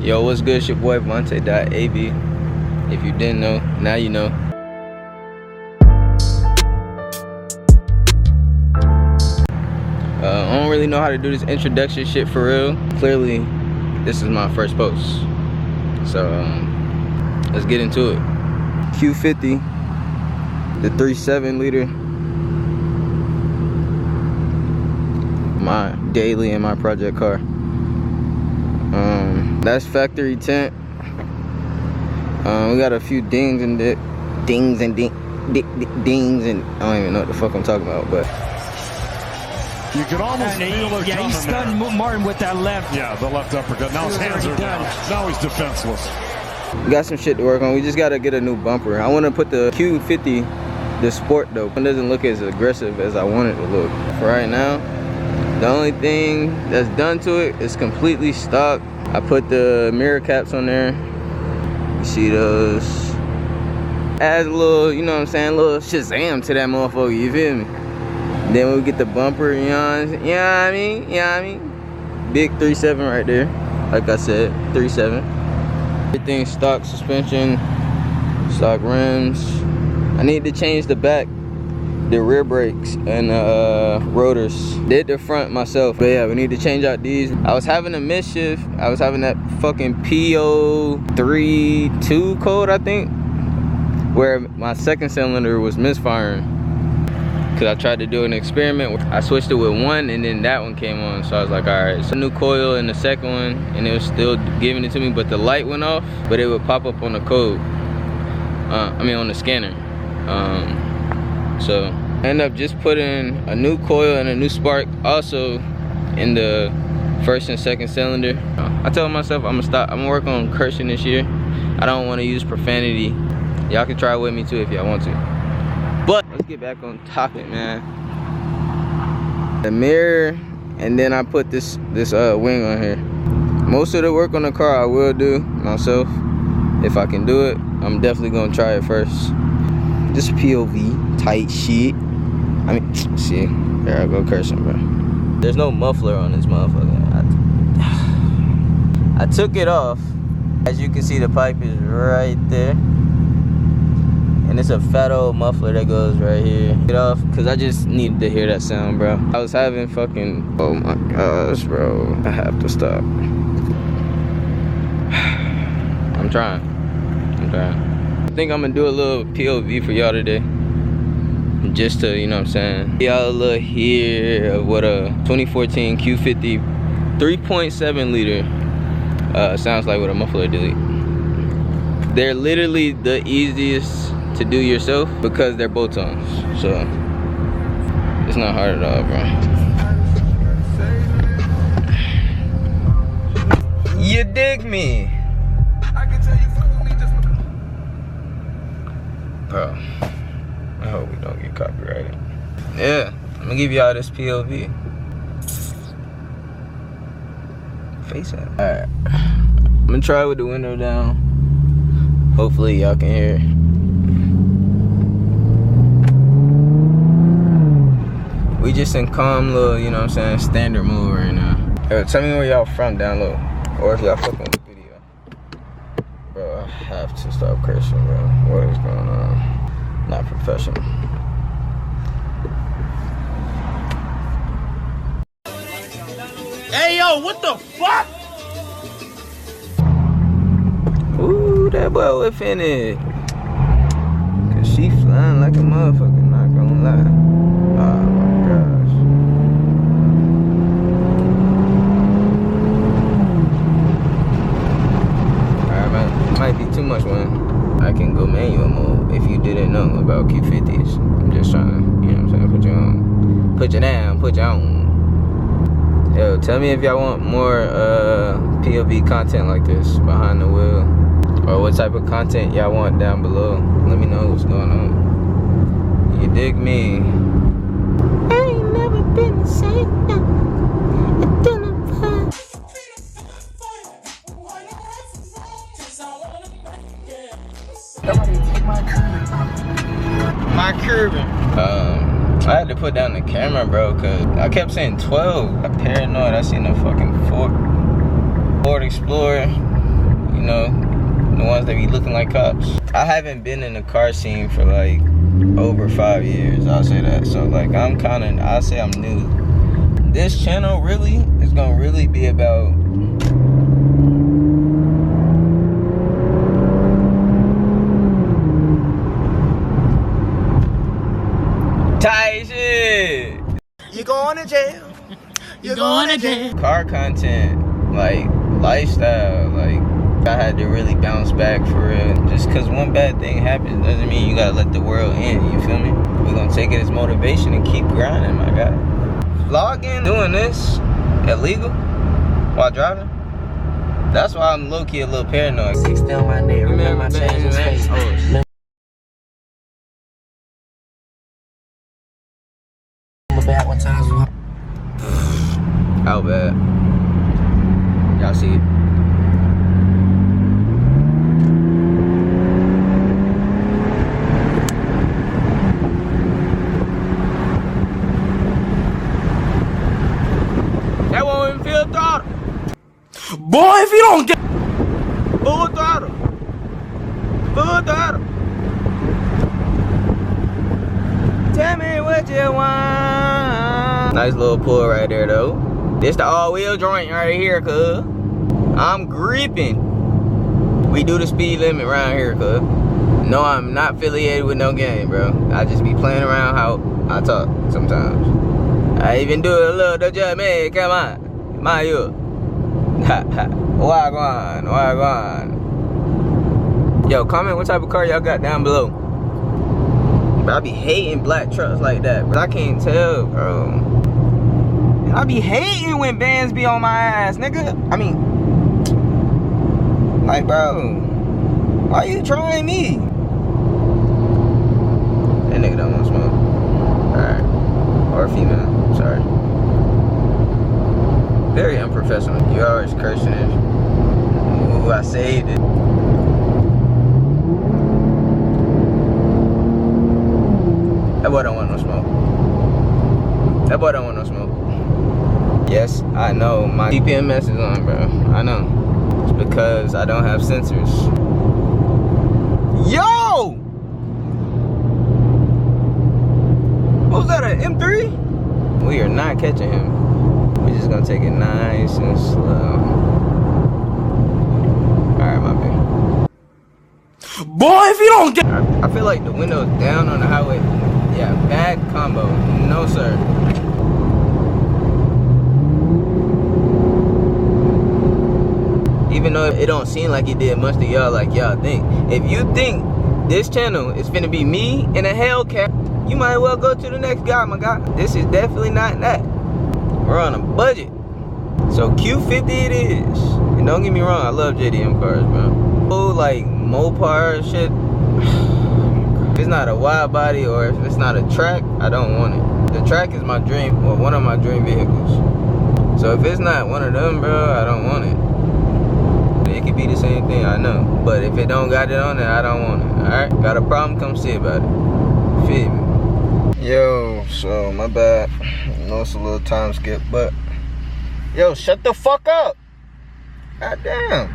Yo, what's good? It's your boy Vontae.ab. If you didn't know, now you know. I don't really know how to do this introduction shit for real. Clearly, this is my first post. So, let's get into it. Q50, the 3.7 liter. My daily in my project car. That's factory tint. We got a few dings and dings and I don't even know what the fuck I'm talking about, but you can almost feel it. Yeah, he stunned Martin with that left. Yeah, the left uppercut. Now his hands are down. Now he's defenseless. We got some shit to work on. We just gotta get a new bumper. I want to put the Q50, the sport though. It doesn't look as aggressive as I want it to look. For right now, the only thing that's done to it is completely stock. I put the mirror caps on there. You see those? Adds a little, you know what I'm saying, a little Shazam to that motherfucker, you feel me? Then we get the bumper, you know what I mean? Big 3.7 right there. Like I said, 3.7. Everything stock suspension, stock rims. I need to change the back, the rear brakes, and rotors. Did the front myself, but yeah, we need to change out these. I was having a mischief. I was having that fucking PO32 code, I think, where my second cylinder was misfiring. Cause I tried to do an experiment. I switched it with one and then that one came on. So I was like, all right, so new coil in the second one and it was still giving it to me, but the light went off, but it would pop up on the code. On the scanner. So I ended up just putting a new coil and a new spark also in the first and second cylinder. I told myself I'm gonna work on cursing this year. I don't want to use profanity. Y'all can try it with me too if y'all want to. But let's get back on topic, man. The mirror, and then I put this wing on here. Most of the work on the car I will do myself. If I can do it, I'm definitely gonna try it first. Just POV tight shit. See, there I go cursing, bro. There's no muffler on this motherfucker. I took it off. As you can see, the pipe is right there. And it's a fat old muffler that goes right here. Get off, cause I just needed to hear that sound, bro. I was having fucking, oh my gosh, bro. I have to stop. I'm trying. I think I'm gonna do a little POV for y'all today. Just to, you know what I'm saying, y'all a little here of what a 2014 Q50 3.7 liter sounds like with a muffler delete. They're literally the easiest to do yourself because they're bolt-ons, so it's not hard at all, bro. You dig me? Bro, I hope we don't get copyrighted. Yeah, I'm gonna give y'all this POV. Face it. Alright, I'm gonna try with the window down. Hopefully y'all can hear. We just in calm little, you know what I'm saying, standard mode right now. Yo, tell me where y'all from down low. Or if y'all fucking with the video. Bro, I have to stop cursing, bro. What is going on? Not professional. Hey, yo, what the fuck? Ooh, that boy whiffing it. Cause she flying like a motherfucker, not gonna lie. Oh my gosh. Alright, man, might be too much one. I can go manual mode if you didn't know about Q50s. I'm just trying to, you know what I'm saying, put you on. Put you down, put you on. Yo, tell me if y'all want more POV content like this behind the wheel. Or what type of content y'all want down below. Let me know what's going on. You dig me? I ain't never been the same. My curbing. I had to put down the camera, bro, cause I kept saying 12. I'm paranoid. I seen a fucking Ford Explorer you know, the ones that be looking like cops. I haven't been in the car scene for like over 5 years, I'll say that. So like I'll say I'm new. This channel really is gonna really be about tight shit. You going to jail. You're going to jail. Car content, like lifestyle, like I had to really bounce back for real. Just cause one bad thing happens doesn't mean you gotta let the world in, you feel me? We're gonna take it as motivation and keep grinding, my guy. Vlogging, doing this, illegal, while driving. That's why I'm low-key a little paranoid. 6 down my neck, remember my change was face. Back one time. How bad? Y'all see it? That won't even feel throttle. Boy, if you don't get Full throttle. Full throttle. Tell me what you want. Nice little pull right there though. This the all-wheel joint right here, cuz. I'm gripping. We do the speed limit around here, cuz. No, I'm not affiliated with no game, bro. I just be playing around how I talk sometimes. I even do a little doja man, come on. My you. Wagwan. Yo, comment what type of car y'all got down below. But I be hating black trucks like that, but I can't tell, bro. I be hating when bands be on my ass, nigga. I mean, like, bro, why you trying me? That nigga don't want to smoke. Alright. Or female, sorry. Very unprofessional. You always cursing it. Ooh, I saved it. That boy don't want no smoke. That boy don't want no smoke. Yes, I know my DPMS is on, bro. I know. It's because I don't have sensors. Yo! What was that, an M3? We are not catching him. We're just gonna take it nice and slow. Alright, my bad. boy, if you don't get I feel like the windows down on the highway. Yeah, bad combo. No, sir. Even though it don't seem like it did much to y'all like y'all think. If you think this channel is finna be me in a Hellcat, you might as well go to the next guy, my guy. This is definitely not that. We're on a budget. So Q50 it is. And don't get me wrong, I love JDM cars, bro. Oh, like Mopar shit. If it's not a wide body or if it's not a track, I don't want it. The track is my dream, or one of my dream vehicles. So if it's not one of them, bro, I don't want it. It could be the same thing, I know. But if it don't got it on it, I don't want it. Alright? Got a problem, come see about it. Feel me? Yo, so my bad. I know it's a little time skip, but yo, shut the fuck up. God damn.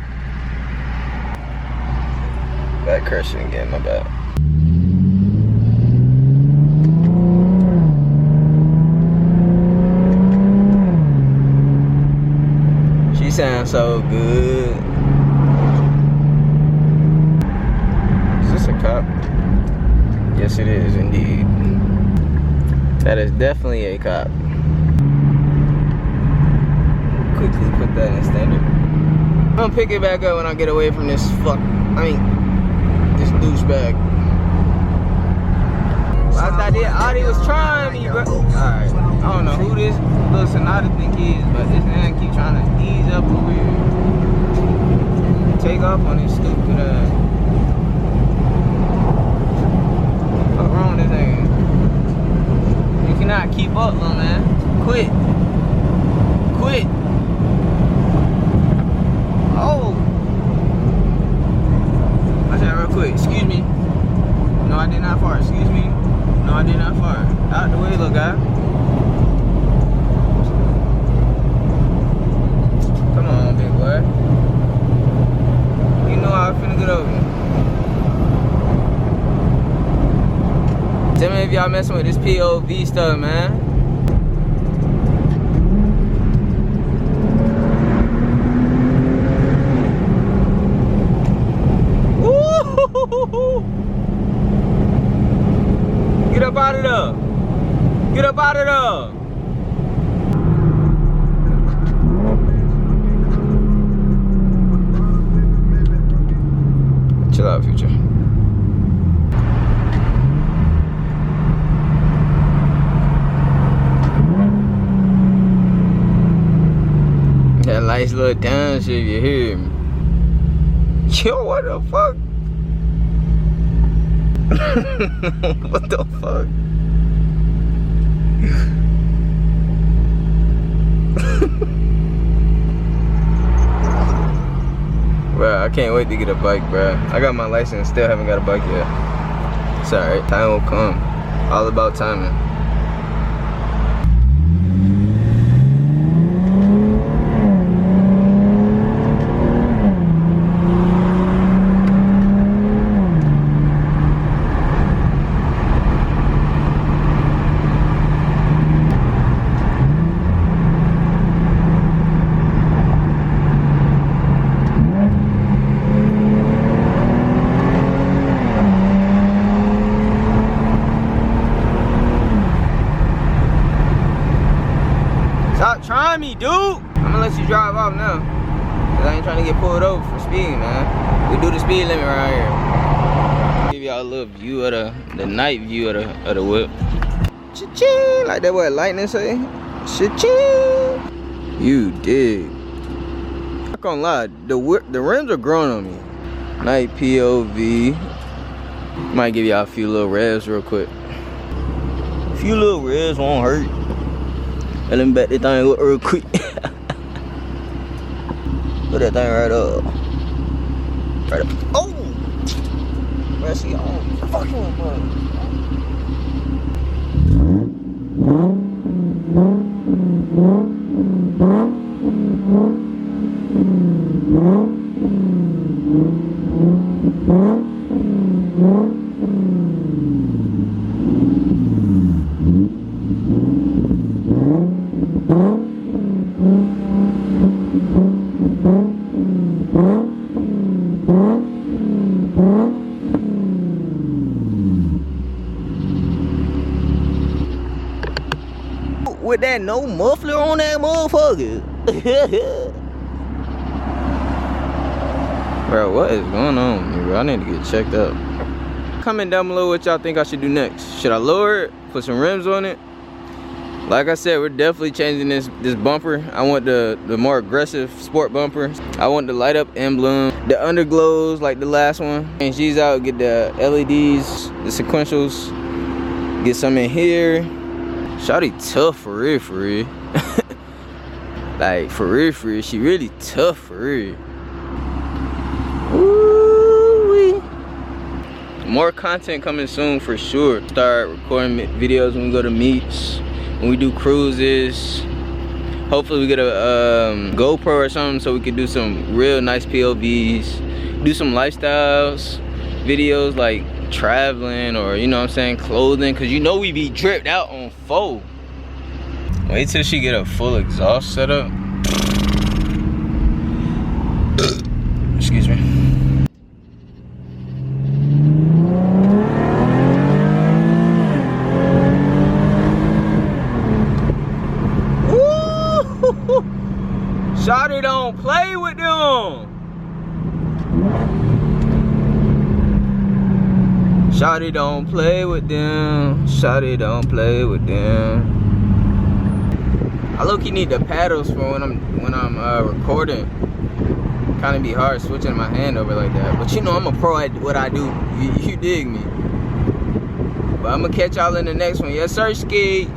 Bad cursing again, my bad. She sounds so good. Is this a cop? Yes, it is indeed. That is definitely a cop. Quickly put that in standard. I'm gonna pick it back up when I get away from this this douchebag. Well, I thought that Audi was trying me, bro. Alright, I don't know who this little Sonata think he is, but this man keep trying to ease up over here. Take off on his stupid what's wrong with this thing? You cannot keep up, little man. Quit. Quit. Oh. I said real quick, excuse me. No, I did not fart. Excuse me. No, I did not fart. Out the way, little guy. Come on, big boy. if y'all messing with this POV stuff, man. Get up out of there. Get up out of there. Chill out, Future. That nice little downshift, you hear me? Yo, what the fuck? What the fuck? Bro, I can't wait to get a bike, bro. I got my license, still haven't got a bike yet. It's alright, time will come. All about timing. Stop trying me, dude. I'm gonna let you drive off now. Cause I ain't trying to get pulled over for speeding, man. We do the speed limit around here. Give y'all a little view of the night view of the whip. Cha-ching, like that what lightning say? Cha-ching. You dig. I'm not gonna lie, the rims are growing on me. Night POV. Might give y'all a few little revs real quick. A few little revs won't hurt. And let me back that thing up real quick. Put that thing right up. Right up. Oh! Where's she on? Fuck you, bro. With that no muffler on that motherfucker. Bro, what is going on here, bro? I need to get checked up. Comment down below what y'all think I should do next. Should I lower it? Put some rims on it? Like I said, we're definitely changing this bumper. I want the more aggressive sport bumper. I want the light up emblem, the underglows like the last one. Change these out, get the LEDs, the sequentials, get some in here. Shawty tough for real, for real. Like for real, she really tough for real. Ooh-wee. More content coming soon for sure. Start recording videos when we go to meets, when we do cruises. Hopefully we get a GoPro or something so we can do some real nice POVs. Do some lifestyles videos like traveling or, you know what I'm saying, clothing, because you know we be dripped out on 4. Wait till she get a full exhaust setup. Excuse me. Woo! Shawty don't play with them. Shawty don't play with them. Shawty don't play with them. I low-key need the paddles for when I'm recording. Kind of be hard switching my hand over like that. But you know I'm a pro at what I do. You dig me. But I'm gonna catch y'all in the next one. Yes, sir, Ski.